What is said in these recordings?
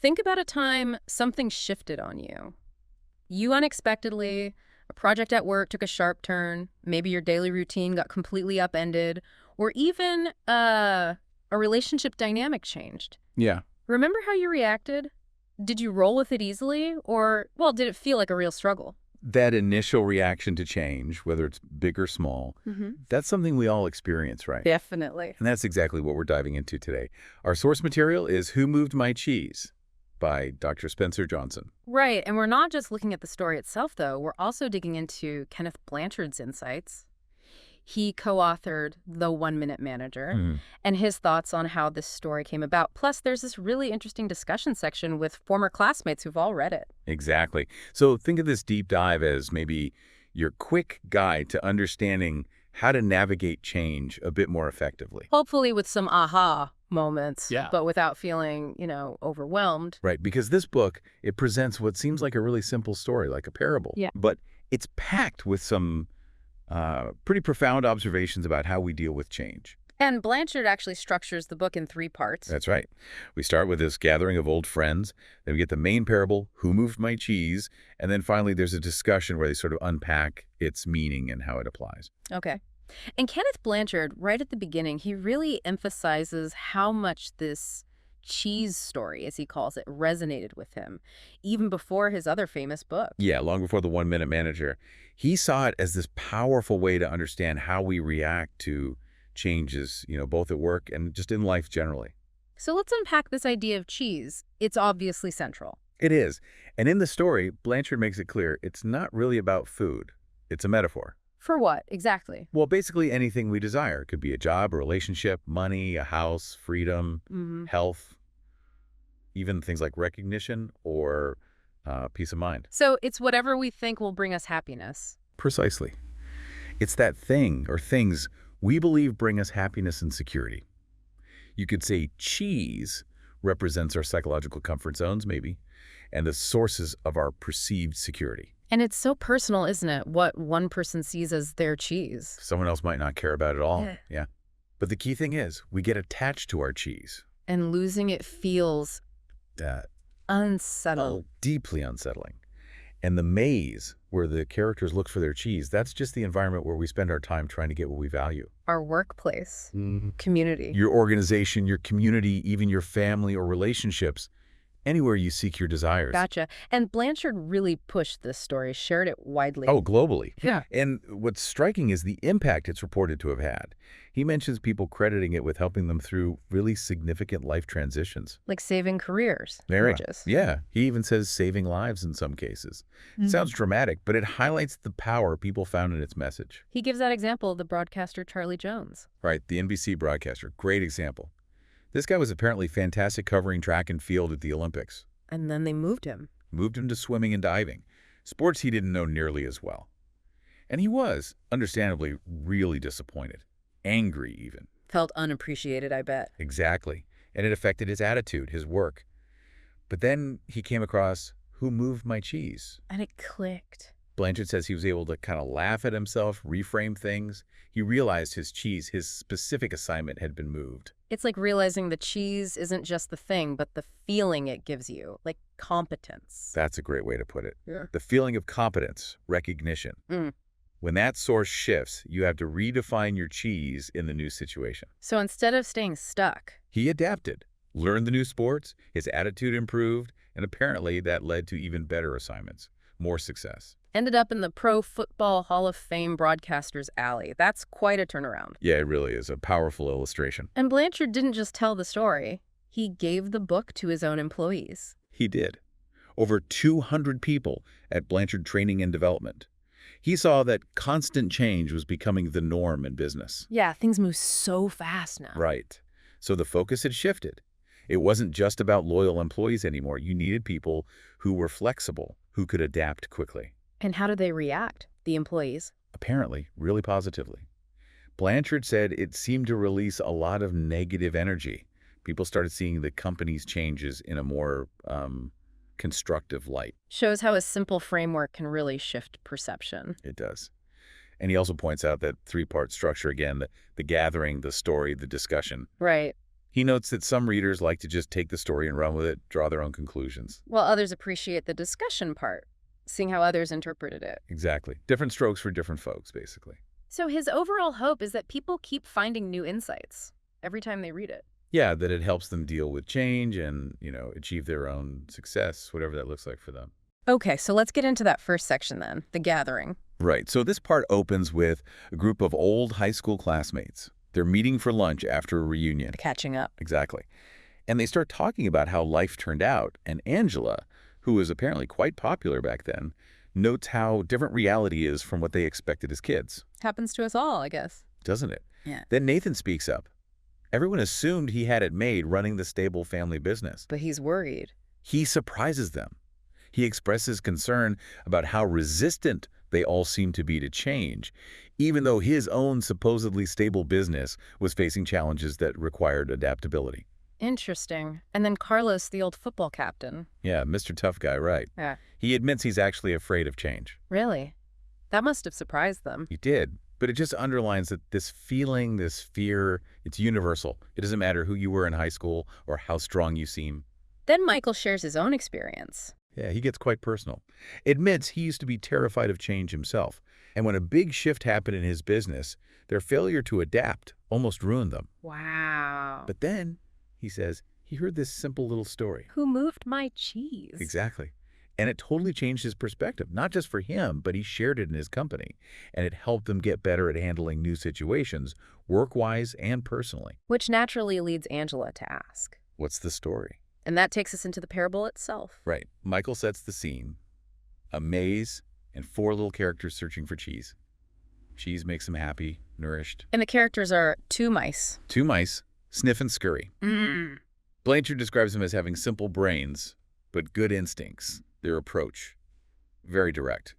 Think about a time something shifted on you. You unexpectedly, a project at work took a sharp turn, maybe your daily routine got completely upended, or even a relationship dynamic changed. Yeah. Remember how you reacted? Did you roll with it easily, or, well, did it feel like a real struggle? That initial reaction to change, whether it's big or small, that's something we all experience, right? Definitely. And that's exactly what we're diving into today. Our source material is Who Moved My Cheese by Dr. Spencer Johnson. Right, and we're not just looking at the story itself, though. We're also digging into Kenneth Blanchard's insights. He co-authored The 1 Minute Manager and his thoughts on how this story came about. Plus, there's this really interesting discussion section with former classmates who've all read it. Exactly. So think of this deep dive as maybe your quick guide to understanding how to navigate change a bit more effectively. Hopefully with some aha moments, Yeah. but without feeling, overwhelmed. Right, because this book, it presents what seems like a really simple story, like a parable. Yeah. But it's packed with some pretty profound observations about how we deal with change. And Blanchard actually structures the book in 3 parts. That's right. We start with this gathering of old friends, then we get the main parable, Who Moved My Cheese, and then finally there's a discussion where they sort of unpack its meaning and how it applies. Okay. And Kenneth Blanchard, right at the beginning, he really emphasizes how much this cheese story, as he calls it, resonated with him, even before his other famous book. Yeah, long before the 1 Minute Manager. He saw it as this powerful way to understand how we react to changes, both at work and just in life generally. So let's unpack this idea of cheese. It's obviously central. It is. And in the story, Blanchard makes it clear it's not really about food. It's a metaphor. For what, exactly? Well, basically anything we desire. It could be a job, a relationship, money, a house, freedom, health, even things like recognition or peace of mind. So it's whatever we think will bring us happiness. Precisely. It's that thing or things we believe bring us happiness and security. You could say cheese represents our psychological comfort zones, maybe, and the sources of our perceived security. And it's so personal, isn't it? What one person sees as their cheese. Someone else might not care about it at all. Yeah. Yeah. But the key thing is we get attached to our cheese. And losing it feels unsettling. Deeply unsettling. And the maze where the characters look for their cheese, that's just the environment where we spend our time trying to get what we value. Our workplace, community. Your organization, your community, even your family or relationships, anywhere you seek your desires. Gotcha. And Blanchard really pushed this story, shared it widely. Oh, globally. Yeah. And what's striking is the impact it's reported to have had. He mentions people crediting it with helping them through really significant life transitions. Like saving careers, Yeah. marriages. Yeah. He even says saving lives in some cases. It sounds dramatic, but it highlights the power people found in its message. He gives that example of the broadcaster Charlie Jones. Right. The NBC broadcaster. Great example. This guy was apparently fantastic covering track and field at the Olympics. And then they moved him. Moved him to swimming and diving, sports he didn't know nearly as well. And he was, understandably, really disappointed. Angry, even. Felt unappreciated, I bet. Exactly. And it affected his attitude, his work. But then he came across Who Moved My Cheese? And it clicked. Blanchard says he was able to kind of laugh at himself, reframe things. He realized his cheese, his specific assignment, had been moved. It's like realizing the cheese isn't just the thing, but the feeling it gives you, like competence. That's a great way to put it. Yeah. The feeling of competence, recognition. When that source shifts, you have to redefine your cheese in the new situation. So instead of staying stuck, He adapted, learned the new sports, his attitude improved, and apparently that led to even better assignments, more success. ended up in the Pro Football Hall of Fame broadcaster's alley. That's quite a turnaround. Yeah, it really is a powerful illustration. And Blanchard didn't just tell the story. He gave the book to his own employees. He did. Over 200 people at Blanchard Training and Development. He saw that constant change was becoming the norm in business. Yeah, things move so fast now. Right. So the focus had shifted. It wasn't just about loyal employees anymore. You needed people who were flexible, who could adapt quickly. And how do they react, the employees? Apparently, really positively. Blanchard said it seemed to release a lot of negative energy. People started seeing the company's changes in a more constructive light. Shows how a simple framework can really shift perception. It does. And he also points out that three-part structure, again, the gathering, the story, the discussion. Right. He notes that some readers like to just take the story and run with it, draw their own conclusions. While others appreciate the discussion part, seeing how others interpreted it. Exactly. Different strokes for different folks, basically. So his overall hope is that people keep finding new insights every time they read it. Yeah, that it helps them deal with change and, achieve their own success, whatever that looks like for them. Okay, so let's get into that first section then, the gathering. Right. So this part opens with a group of old high school classmates. They're meeting for lunch after a reunion. Catching up. Exactly. And they start talking about how life turned out. And Angela, who was apparently quite popular back then, notes how different reality is from what they expected as kids. Happens to us all, I guess. Doesn't it? Yeah. Then Nathan speaks up. Everyone assumed he had it made running the stable family business. But he's worried. He surprises them. He expresses concern about how resistant they all seem to be to change, even though his own supposedly stable business was facing challenges that required adaptability. Interesting. And then Carlos, the old football captain. Yeah, Mr. Tough Guy, right. Yeah. He admits he's actually afraid of change. Really? That must have surprised them. He did, but it just underlines that this feeling, this fear, it's universal. It doesn't matter who you were in high school or how strong you seem. Then Michael shares his own experience. Yeah, he gets quite personal. Admits he used to be terrified of change himself. And when a big shift happened in his business, their failure to adapt almost ruined them. Wow. But then, he says, he heard this simple little story. Who moved my cheese? Exactly. And it totally changed his perspective, not just for him, but he shared it in his company. And it helped them get better at handling new situations, work-wise and personally. Which naturally leads Angela to ask. What's the story? And that takes us into the parable itself. Right. Michael sets the scene. A maze and 4 little characters searching for cheese. Cheese makes them happy, nourished. And the characters are 2 mice. 2 mice, Sniff and Scurry. Blanchard describes them as having simple brains, but good instincts. Their approach, very direct.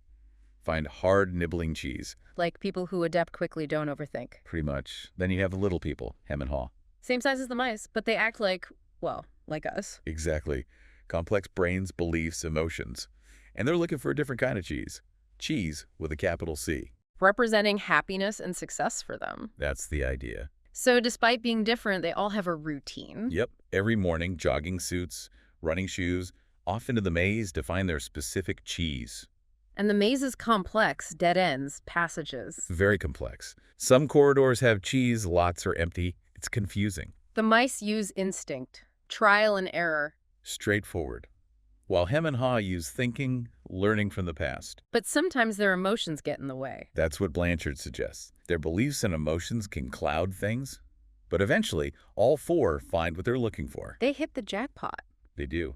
Find hard, nibbling cheese. Like people who adapt quickly don't overthink. Pretty much. Then you have the little people, Hem and Haw. Same size as the mice, but they act like, well, like us. Exactly. Complex brains, beliefs, emotions. And they're looking for a different kind of cheese. Cheese with a capital C. Representing happiness and success for them. That's the idea. So despite being different, they all have a routine. Yep. Every morning, jogging suits, running shoes, off into the maze to find their specific cheese. And the maze is complex, dead ends, passages. Very complex. Some corridors have cheese, lots are empty. It's confusing. The mice use instinct, trial and error. Straightforward. While Hem and Haw use thinking, learning from the past. But sometimes their emotions get in the way. That's what Blanchard suggests. Their beliefs and emotions can cloud things, but eventually, all 4 find what they're looking for. They hit the jackpot. They do.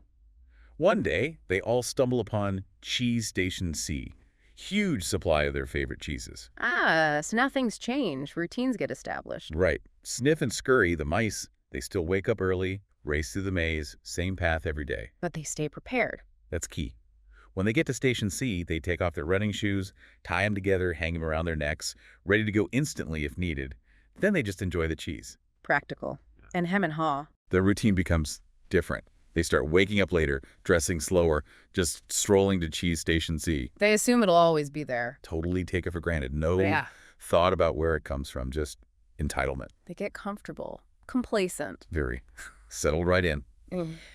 One day, they all stumble upon Cheese Station C. Huge supply of their favorite cheeses. Ah, so now things change. Routines get established. Right. Sniff and Scurry, the mice, they still wake up early, race through the maze, same path every day. But they stay prepared. That's key. When they get to Station C, they take off their running shoes, tie them together, hang them around their necks, ready to go instantly if needed. Then they just enjoy the cheese. Practical. And Hem and Haw. Their routine becomes different. They start waking up later, dressing slower, just strolling to Cheese Station C. They assume it'll always be there. Totally take it for granted. No Yeah. thought about where it comes from, just entitlement. They get comfortable, complacent. Very. Settled right in.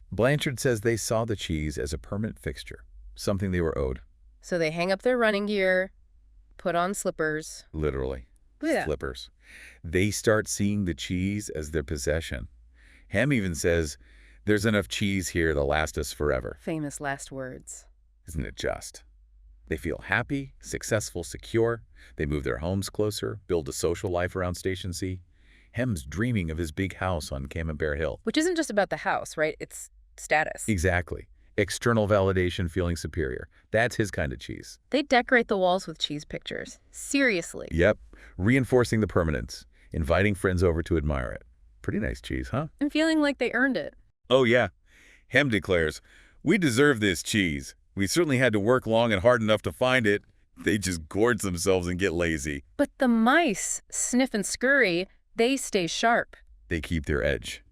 Blanchard says they saw the cheese as a permanent fixture, something they were owed. So they hang up their running gear, put on slippers. Literally. Yeah. Slippers. They start seeing the cheese as their possession. Hem even says, there's enough cheese here to last us forever. Famous last words. Isn't it just? They feel happy, successful, secure. They move their homes closer, build a social life around Station C. Hem's dreaming of his big house on Camembert Hill. Which isn't just about the house, right? It's status. Exactly. External validation, feeling superior. That's his kind of cheese. They decorate the walls with cheese pictures. Seriously. Yep. Reinforcing the permanence. Inviting friends over to admire it. Pretty nice cheese, huh? And feeling like they earned it. Oh, yeah. Hem declares, we deserve this cheese. We certainly had to work long and hard enough to find it. They just gorge themselves and get lazy. But the mice, Sniff and Scurry, they stay sharp. They keep their edge.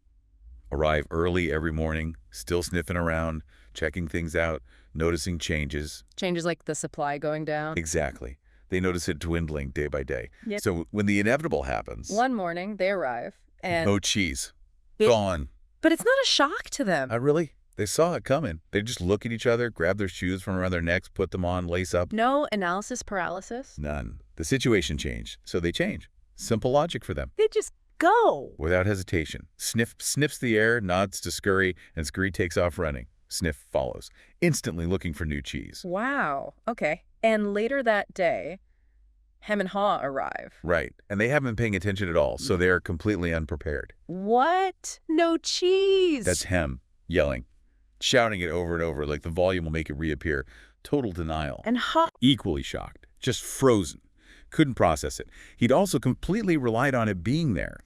Arrive early every morning, still sniffing around, checking things out, noticing changes. Changes like the supply going down. Exactly. They notice it dwindling day by day. Yep. So when the inevitable happens, One morning, they arrive, and no cheese. Gone. But it's not a shock to them. Really? They saw it coming. They just look at each other, grab their shoes from around their necks, put them on, lace up. No analysis paralysis? None. The situation changed, so they change. Simple logic for them. They just go. Without hesitation. Sniff sniffs the air, nods to Scurry, and Scurry takes off running. Sniff follows, instantly looking for new cheese. Wow. Okay. And later that day, Hem and Haw arrive. Right. And they haven't been paying attention at all, so they're completely unprepared. What? No cheese. That's Hem yelling, shouting it over and over like the volume will make it reappear. Total denial. And Haw. Equally shocked, just frozen. Couldn't process it. He'd also completely relied on it being there.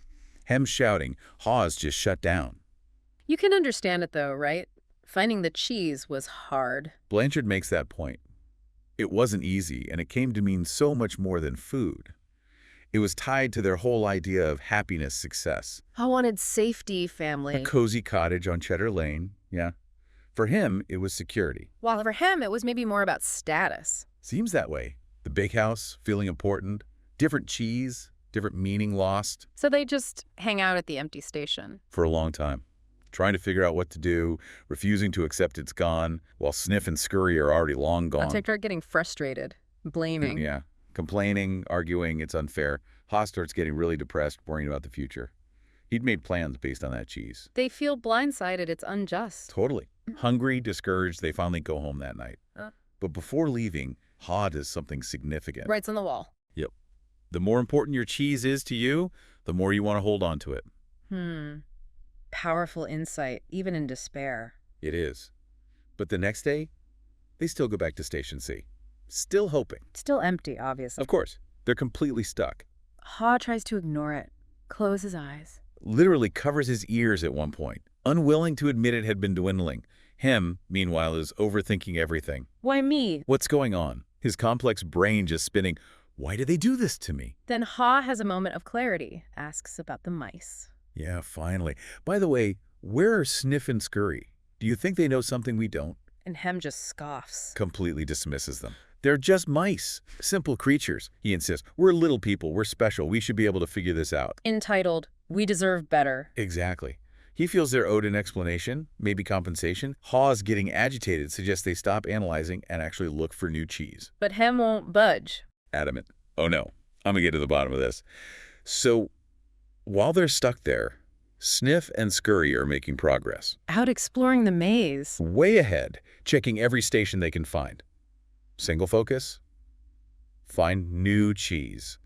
Hem shouting, Haw's just shut down. You can understand it though, right? Finding the cheese was hard. Blanchard makes that point. It wasn't easy, and it came to mean so much more than food. It was tied to their whole idea of happiness, success. Haw wanted safety, family. A cozy cottage on Cheddar Lane, yeah. For him, it was security. While for him, it was maybe more about status. Seems that way. The big house, feeling important, different cheese, different meaning lost. So they just hang out at the empty station. For a long time. Trying to figure out what to do, refusing to accept it's gone, while Sniff and Scurry are already long gone. They start getting frustrated, blaming. Yeah. Complaining, arguing, it's unfair. Haw starts getting really depressed, worrying about the future. He'd made plans based on that cheese. They feel blindsided, it's unjust. Totally. Hungry, discouraged, they finally go home that night. But before leaving, Haw does something significant. Writes on the wall. Yep. The more important your cheese is to you, the more you want to hold on to it. Powerful insight, even in despair. It is. But the next day, they still go back to Station C. Still hoping. Still empty, obviously. Of course. They're completely stuck. Haw tries to ignore it, close his eyes. Literally covers his ears at one point, unwilling to admit it had been dwindling. Him, meanwhile, is overthinking everything. Why me? What's going on? His complex brain just spinning. Why did they do this to me? Then Haw has a moment of clarity, asks about the mice. Yeah, finally. By the way, where are Sniff and Scurry? Do you think they know something we don't? And Hem just scoffs. Completely dismisses them. They're just mice. Simple creatures, he insists. We're little people. We're special. We should be able to figure this out. Entitled, We Deserve Better. Exactly. He feels they're owed an explanation, maybe compensation. Haw's getting agitated, suggests they stop analyzing and actually look for new cheese. But Hem won't budge. Adamant. Oh no, I'm gonna get to the bottom of this. So, while they're stuck there, Sniff and Scurry are making progress. Out exploring the maze. Way ahead, checking every station they can find. Single focus, find new cheese,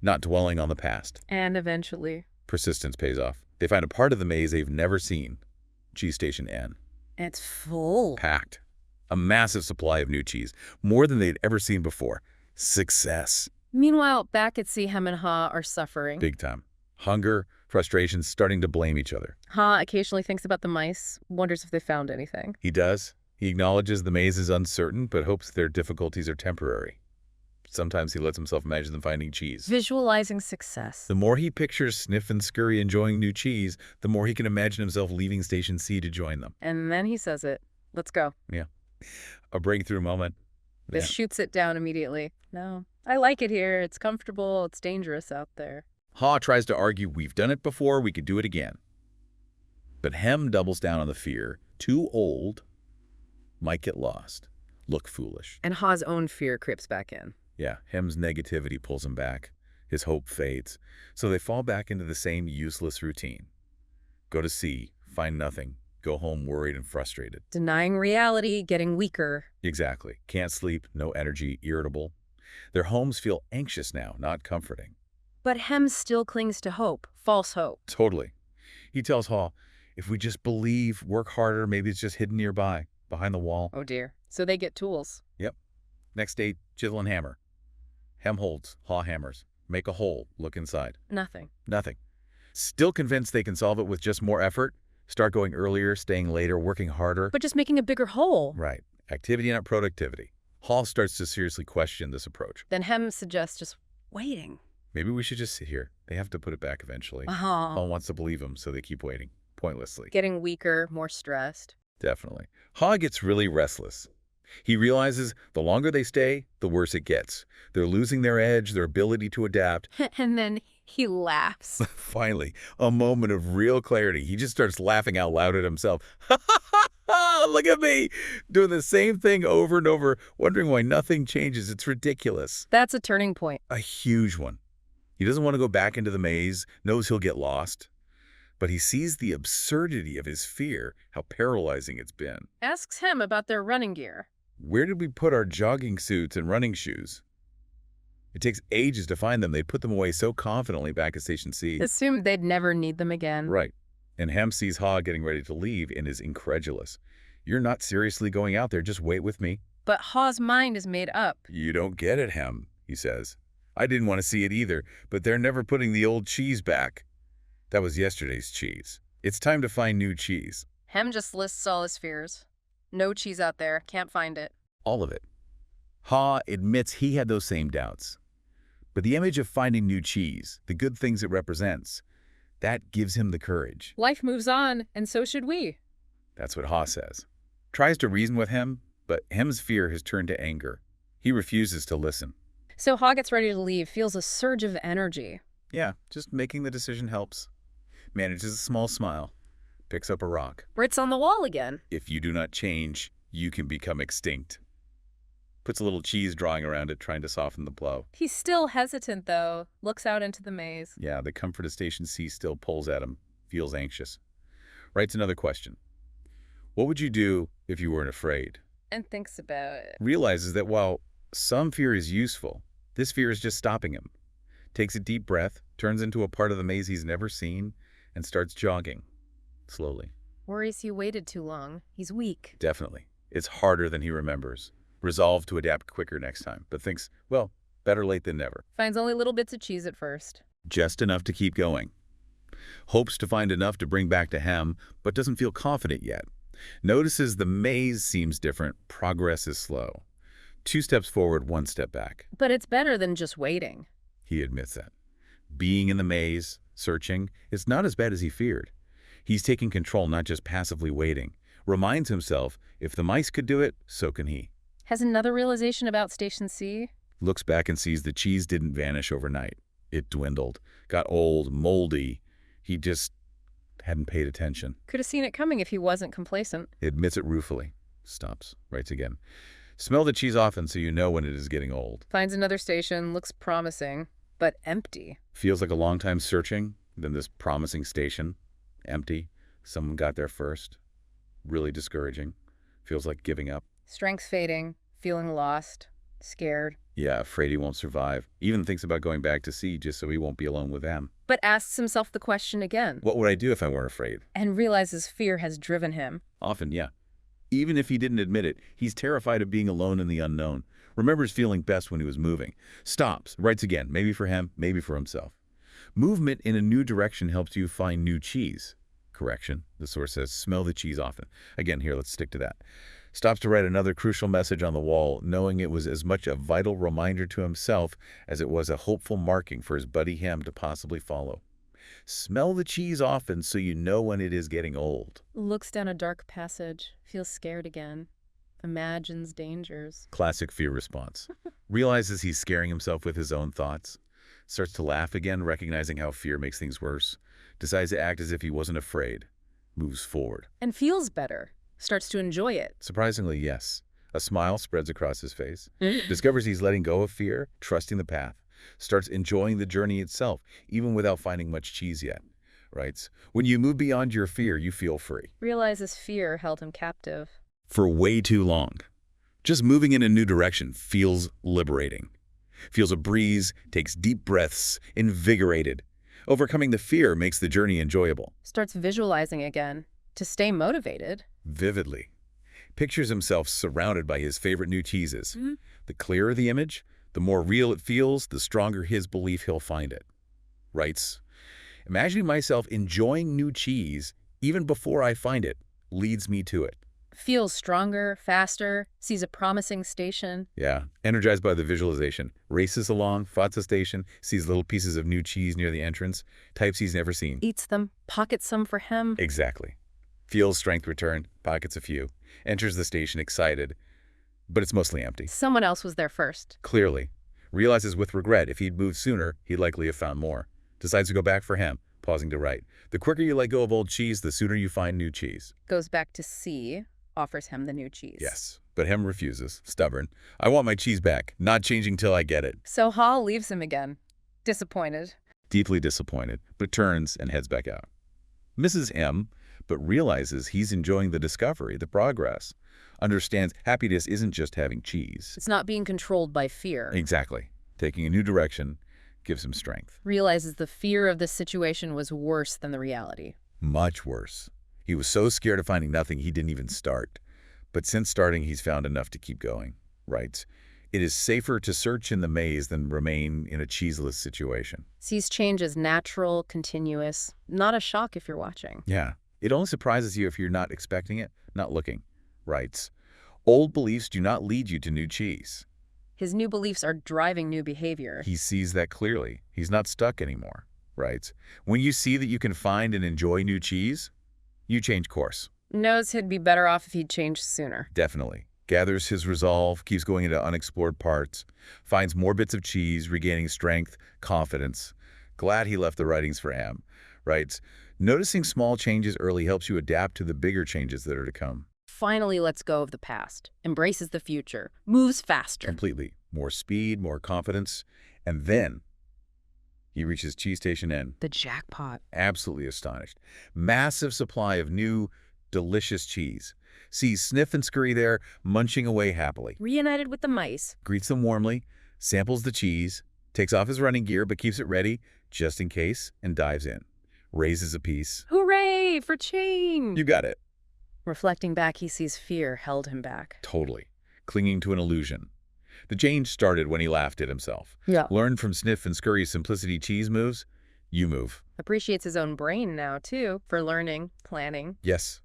not dwelling on the past. And eventually. Persistence pays off. They find a part of the maze they've never seen, Cheese Station N. It's full. Packed. A massive supply of new cheese, more than they'd ever seen before. Success. Meanwhile, back at sea, Hem and Haw are suffering. Big time. Hunger, frustration, starting to blame each other. Haw occasionally thinks about the mice, wonders if they found anything. He does. He acknowledges the maze is uncertain, but hopes their difficulties are temporary. Sometimes he lets himself imagine them finding cheese. Visualizing success. The more he pictures Sniff and Scurry enjoying new cheese, the more he can imagine himself leaving Station C to join them. And then he says it. Let's go. Yeah. A breakthrough moment. This shoots it down immediately. No, I like it here. It's comfortable. It's dangerous out there. Haw tries to argue we've done it before, we could do it again. But Hem doubles down on the fear. Too old. Might get lost. Look foolish. And Haw's own fear creeps back in. Yeah, Hem's negativity pulls him back. His hope fades. So they fall back into the same useless routine. Go to sea, find nothing, go home worried and frustrated. Denying reality, getting weaker. Exactly. Can't sleep, no energy, irritable. Their homes feel anxious now, not comforting. But Hem still clings to hope, false hope. Totally. He tells Haw, if we just believe, work harder, maybe it's just hidden nearby, behind the wall. Oh dear. So they get tools. Yep. Next day, chisel and hammer. Hem holds, Haw hammers. Make a hole, look inside. Nothing. Nothing. Still convinced they can solve it with just more effort? Start going earlier, staying later, working harder? But just making a bigger hole. Right. Activity, not productivity. Haw starts to seriously question this approach. Then Hem suggests just waiting. Maybe we should just sit here. They have to put it back eventually. Haw Haw wants to believe him, so they keep waiting, pointlessly. Getting weaker, more stressed. Definitely. Haw gets really restless. He realizes the longer they stay, the worse it gets. They're losing their edge, their ability to adapt. And then he laughs. Finally, a moment of real clarity. He just starts laughing out loud at himself. Look at me, doing the same thing over and over, wondering why nothing changes. It's ridiculous. That's a turning point. A huge one. He doesn't want to go back into the maze, knows he'll get lost. But he sees the absurdity of his fear, how paralyzing it's been. Asks him about their running gear. Where did we put our jogging suits and running shoes? It takes ages to find them. They put them away so confidently back at Station C. Assumed they'd never need them again. Right. And Hem sees Ha getting ready to leave and is incredulous. You're not seriously going out there. Just wait with me. But Ha's mind is made up. You don't get it, Hem, he says. I didn't want to see it either, but they're never putting the old cheese back. That was yesterday's cheese. It's time to find new cheese. Hem just lists all his fears. No cheese out there. Can't find it. All of it. Ha admits he had those same doubts. But the image of finding new cheese, the good things it represents, that gives him the courage. Life moves on, and so should we. That's what Ha says. Tries to reason with Hem, but Hem's fear has turned to anger. He refuses to listen. So Ha gets ready to leave, feels a surge of energy. Yeah, just making the decision helps. Manages a small smile. Picks up a rock. Writs on the wall again. If you do not change, you can become extinct. Puts a little cheese drawing around it, trying to soften the blow. He's still hesitant, though. Looks out into the maze. Yeah, the comfort of Station C still pulls at him. Feels anxious. Writes another question. What would you do if you weren't afraid? And thinks about it. Realizes that while some fear is useful, this fear is just stopping him. Takes a deep breath, turns into a part of the maze he's never seen, and starts jogging. Slowly. Worries he waited too long. He's weak. Definitely. It's harder than he remembers. Resolved to adapt quicker next time, but thinks, well, better late than never. Finds only little bits of cheese at first. Just enough to keep going. Hopes to find enough to bring back to Hem, but doesn't feel confident yet. Notices the maze seems different. Progress is slow. 2 steps forward, 1 step back. But it's better than just waiting. He admits that. Being in the maze, searching, is not as bad as he feared. He's taking control, not just passively waiting. Reminds himself, if the mice could do it, so can he. Has another realization about Station C. Looks back and sees the cheese didn't vanish overnight. It dwindled, got old, moldy. He just hadn't paid attention. Could have seen it coming if he wasn't complacent. Admits it ruefully. Stops. Writes again. Smell the cheese often so you know when it is getting old. Finds another station, looks promising, but empty. Feels like a long time searching, then this promising station. Empty. Someone got there first. Really discouraging. Feels like giving up. Strength fading, feeling lost, scared. Yeah, afraid he won't survive. Even thinks about going back to sea just so he won't be alone with them. But asks himself the question again. What would I do if I weren't afraid? And realizes fear has driven him. Often, yeah. Even if he didn't admit it, he's terrified of being alone in the unknown. Remembers feeling best when he was moving. Stops, writes again, maybe for him, maybe for himself. Movement in a new direction helps you find new cheese. Correction, the source says, smell the cheese often. Again, here, let's stick to that. Stops to write another crucial message on the wall, knowing it was as much a vital reminder to himself as it was a hopeful marking for his buddy Hem to possibly follow. Smell the cheese often so you know when it is getting old. Looks down a dark passage, feels scared again. Imagines dangers. Classic fear response. Realizes he's scaring himself with his own thoughts. Starts to laugh again, recognizing how fear makes things worse. Decides to act as if he wasn't afraid. Moves forward. And feels better. Starts to enjoy it. Surprisingly, yes. A smile spreads across his face. Discovers he's letting go of fear, trusting the path. Starts enjoying the journey itself, even without finding much cheese yet. Writes, when you move beyond your fear, you feel free. Realizes fear held him captive. For way too long. Just moving in a new direction feels liberating. Feels a breeze, takes deep breaths, invigorated. Overcoming the fear makes the journey enjoyable. Starts visualizing again. To stay motivated. Vividly. Pictures himself surrounded by his favorite new cheeses. The clearer the image, the more real it feels, the stronger his belief he'll find it. Writes, imagining myself enjoying new cheese even before I find it leads me to it. Feels stronger, faster, sees a promising station. Yeah, energized by the visualization. Races along, finds a station, sees little pieces of new cheese near the entrance, types he's never seen. Eats them, pockets some for him. Exactly. Feels strength return, pockets a few. Enters the station excited. but it's mostly empty. Someone else was there first. Clearly. Realizes with regret if he'd moved sooner, he'd likely have found more. Decides to go back for Hem, pausing to write. The quicker you let go of old cheese, the sooner you find new cheese. Goes back to C, offers Hem the new cheese. Yes, but Hem refuses, stubborn. I want my cheese back, not changing till I get it. So Hall leaves him again, disappointed. Deeply disappointed, but turns and heads back out. Misses M, but realizes he's enjoying the discovery, the progress. Understands happiness isn't just having cheese. It's not being controlled by fear. Exactly. Taking a new direction gives him strength. Realizes the fear of the situation was worse than the reality. Much worse. He was so scared of finding nothing he didn't even start. But since starting, he's found enough to keep going. Writes, it is safer to search in the maze than remain in a cheeseless situation. Sees change as natural, continuous, not a shock if you're watching. Yeah. It only surprises you if you're not expecting it, not looking. Writes, old beliefs do not lead you to new cheese. His new beliefs are driving new behavior. He sees that clearly. He's not stuck anymore. Writes, when you see that you can find and enjoy new cheese, you change course. Knows he'd be better off if he'd changed sooner. Definitely. Gathers his resolve, keeps going into unexplored parts, finds more bits of cheese, regaining strength, confidence. Glad he left the writings for Ham. Writes, noticing small changes early helps you adapt to the bigger changes that are to come. Finally lets go of the past, embraces the future, moves faster. Completely. More speed, more confidence. And then he reaches Cheese Station N. The jackpot. Absolutely astonished. Massive supply of new, delicious cheese. Sees Sniff and Scurry there, munching away happily. Reunited with the mice. Greets them warmly, samples the cheese, takes off his running gear but keeps it ready just in case, and dives in. Raises a piece. Hooray for change! You got it. Reflecting back, he sees fear held him back. Totally. Clinging to an illusion. The change started when he laughed at himself. Yeah. Learned from Sniff and Scurry's simplicity cheese moves. You move. Appreciates his own brain now, too, for learning, planning. Yes.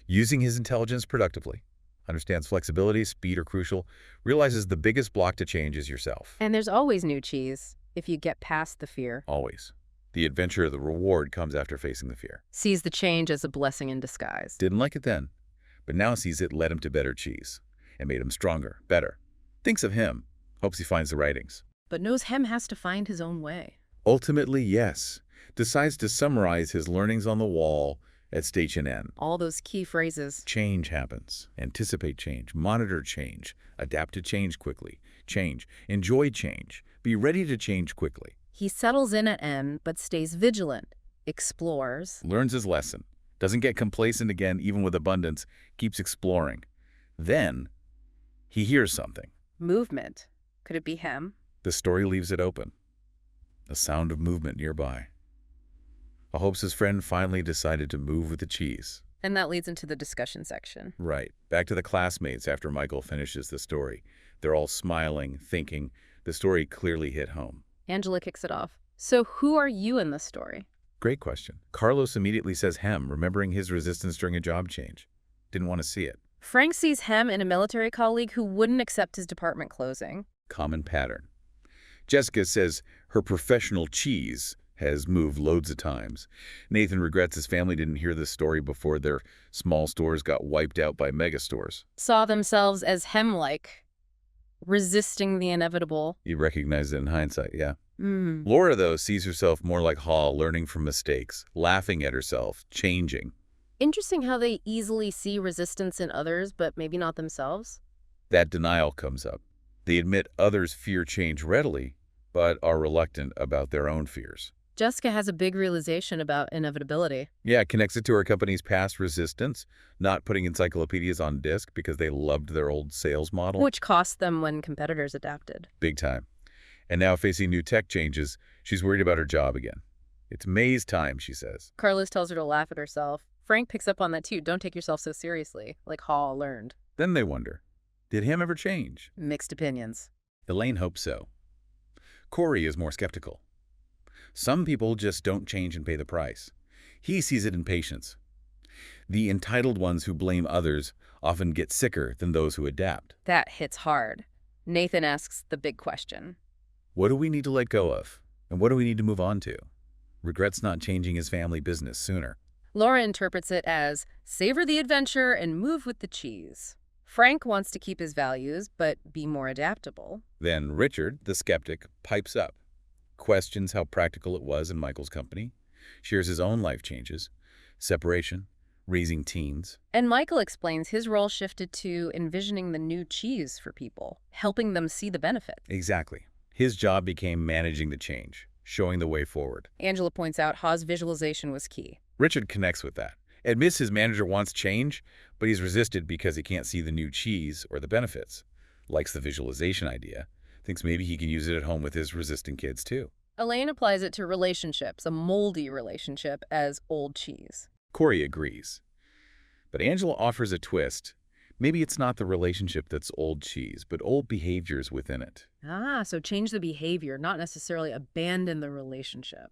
Using his intelligence productively. Understands flexibility, speed are crucial. Realizes the biggest block to change is yourself. And there's always new cheese, if you get past the fear. Always. The adventure, the reward comes after facing the fear. Sees the change as a blessing in disguise. Didn't like it then, but now sees it led him to better cheese and made him stronger, better. Thinks of him, hopes he finds the writings. But knows Hem has to find his own way. Ultimately, yes. Decides to summarize his learnings on the wall at Station N. All those key phrases. Change happens. Anticipate change. Monitor change. Adapt to change quickly. Change. Enjoy change. Be ready to change quickly. He settles in at N, but stays vigilant. Explores. Learns his lesson. Doesn't get complacent again, even with abundance. Keeps exploring. Then, he hears something. Movement. Could it be Hem? The story leaves it open. A sound of movement nearby. Hopes his friend finally decided to move with the cheese. And that leads into the discussion section. Right. Back to the classmates after Michael finishes the story. They're all smiling, thinking. The story clearly hit home. Angela kicks it off. So who are you in this story? Great question. Carlos immediately says Hem, remembering his resistance during a job change. Didn't want to see it. Frank sees Hem in a military colleague who wouldn't accept his department closing. Common pattern. Jessica says her professional cheese has moved loads of times. Nathan regrets his family didn't hear this story before their small stores got wiped out by mega stores. Saw themselves as Hem-like, resisting the inevitable. You recognize it in hindsight, yeah. Laura, though, sees herself more like Hall, learning from mistakes, laughing at herself, changing. Interesting how they easily see resistance in others, but maybe not themselves. That denial comes up. They admit others fear change readily, but are reluctant about their own fears. Jessica has a big realization about inevitability. Yeah, connects it to her company's past resistance, not putting encyclopedias on disc because they loved their old sales model. Which cost them when competitors adapted. Big time. And now facing new tech changes, she's worried about her job again. It's May's time, she says. Carlos tells her to laugh at herself. Frank picks up on that too. Don't take yourself so seriously, like Hall learned. Then they wonder, did Hem ever change? Mixed opinions. Elaine hopes so. Corey is more skeptical. Some people just don't change and pay the price. He sees it in patience. The entitled ones who blame others often get sicker than those who adapt. That hits hard. Nathan asks the big question. What do we need to let go of? And what do we need to move on to? Regrets not changing his family business sooner. Laura interprets it as, savor the adventure and move with the cheese. Frank wants to keep his values, but be more adaptable. Then Richard, the skeptic, pipes up, questions how practical it was in Michael's company, shares his own life changes, separation, raising teens. And Michael explains his role shifted to envisioning the new cheese for people, helping them see the benefits. Exactly. His job became managing the change, showing the way forward. Angela points out Ha's visualization was key. Richard connects with that. Admits his manager wants change, but he's resisted because he can't see the new cheese or the benefits. Likes the visualization idea. Thinks maybe he can use it at home with his resistant kids too. Elaine applies it to relationships, a moldy relationship, as old cheese. Corey agrees. But Angela offers a twist. Maybe it's not the relationship that's old cheese, but old behaviors within it. Ah, so change the behavior, not necessarily abandon the relationship.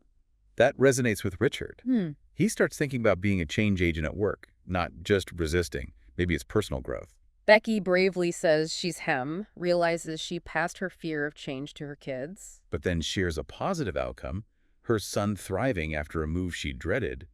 That resonates with Richard. Hmm. He starts thinking about being a change agent at work, not just resisting. Maybe it's personal growth. Becky bravely says she's Hem, realizes she passed her fear of change to her kids. But then shares a positive outcome, her son thriving after a move she dreaded.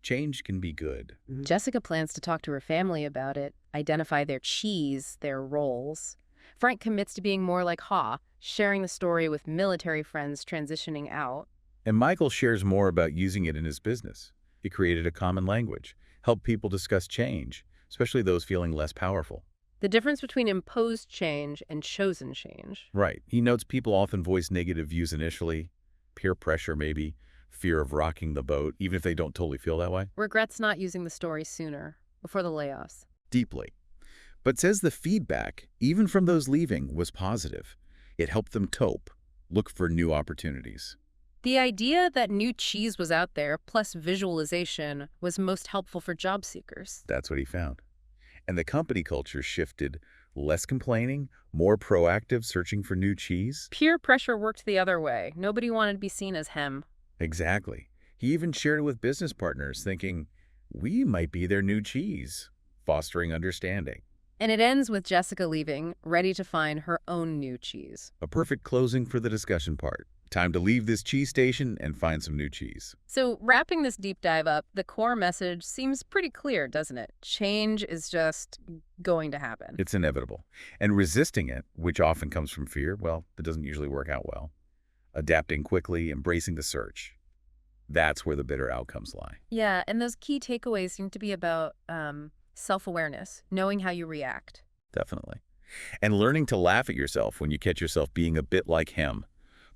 Change can be good. Jessica plans to talk to her family about it, identify their cheese, their roles. Frank commits to being more like Ha, sharing the story with military friends transitioning out. And Michael shares more about using it in his business. He created a common language, helped people discuss change, especially those feeling less powerful. The difference between imposed change and chosen change. Right. He notes people often voice negative views initially, peer pressure maybe, fear of rocking the boat, even if they don't totally feel that way. Regrets not using the story sooner, before the layoffs. Deeply. But says the feedback, even from those leaving, was positive. It helped them cope, look for new opportunities. The idea that new cheese was out there, plus visualization, was most helpful for job seekers. That's what he found. And the company culture shifted, less complaining, more proactive, searching for new cheese. Peer pressure worked the other way. Nobody wanted to be seen as Hem. Exactly. He even shared it with business partners, thinking, we might be their new cheese, fostering understanding. And it ends with Jessica leaving, ready to find her own new cheese. A perfect closing for the discussion part. Time to leave this cheese station and find some new cheese. So wrapping this deep dive up, the core message seems pretty clear, doesn't it? Change is just going to happen. It's inevitable. And resisting it, which often comes from fear, well, that doesn't usually work out well. Adapting quickly, embracing the search. That's where the bitter outcomes lie. Yeah, and those key takeaways seem to be about self-awareness, knowing how you react. Definitely. And learning to laugh at yourself when you catch yourself being a bit like him.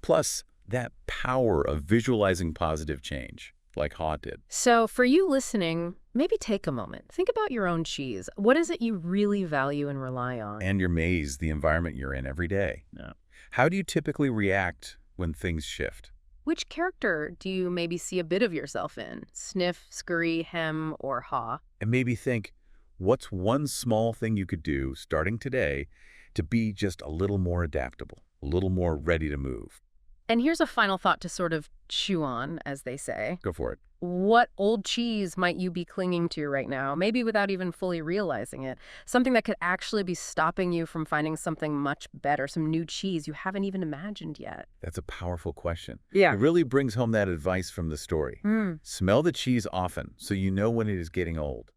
Plus, that power of visualizing positive change, like Ha did. So for you listening, maybe take a moment. Think about your own cheese. What is it you really value and rely on? And your maze, the environment you're in every day. Yeah. How do you typically react when things shift? Which character do you maybe see a bit of yourself in? Sniff, Scurry, Hem, or Ha? And maybe think, what's one small thing you could do starting today to be just a little more adaptable, a little more ready to move? And here's a final thought to sort of chew on, as they say. Go for it. What old cheese might you be clinging to right now, maybe without even fully realizing it? Something that could actually be stopping you from finding something much better, some new cheese you haven't even imagined yet. That's a powerful question. Yeah. It really brings home that advice from the story. Smell the cheese often so you know when it is getting old.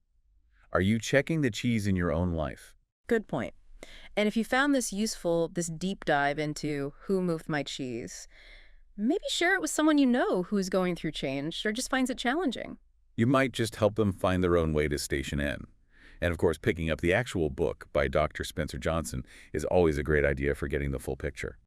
Are you checking the cheese in your own life? Good point. And if you found this useful, this deep dive into who moved my cheese, maybe share it with someone you know who's going through change or just finds it challenging. You might just help them find their own way to Station N. And of course, picking up the actual book by Dr. Spencer Johnson is always a great idea for getting the full picture.